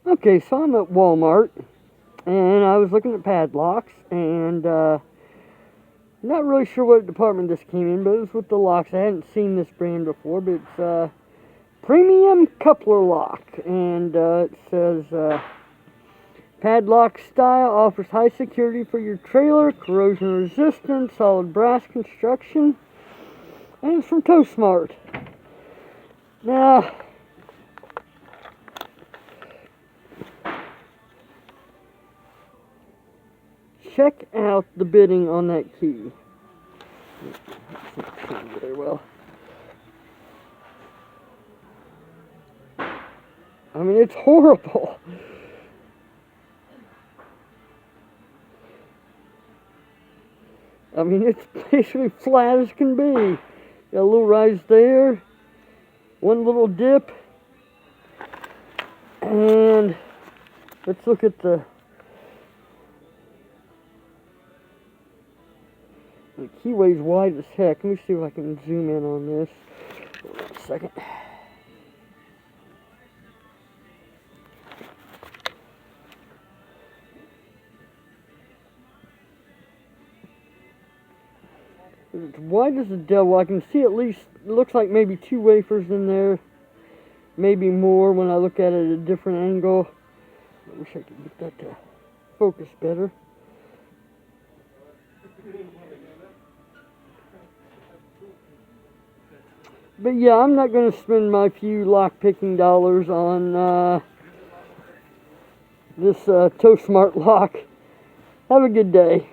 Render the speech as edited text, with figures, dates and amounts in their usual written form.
Okay, so I'm at Walmart, and I was looking at padlocks, and not really sure what department this came in, but it was with the locks. I hadn't seen this brand before, but it's Premium Coupler Lock, and it says padlock style offers high security for your trailer, corrosion resistant, solid brass construction, and it's from TowSmart. Now, check out the bidding on that key. It's not showing very well. I mean, it's horrible. I mean, it's basically flat as can be. Got a little rise there, one little dip, and let's look at the keyway's wide as heck. Let me see if I can zoom in on this. Hold on a second. It's wide as the devil. I can see at least, it looks like maybe 2 wafers in there. Maybe more when I look at it at a different angle. I wish I could get that to focus better. But yeah, I'm not going to spend my few lock-picking dollars on this TowSmart lock. Have a good day.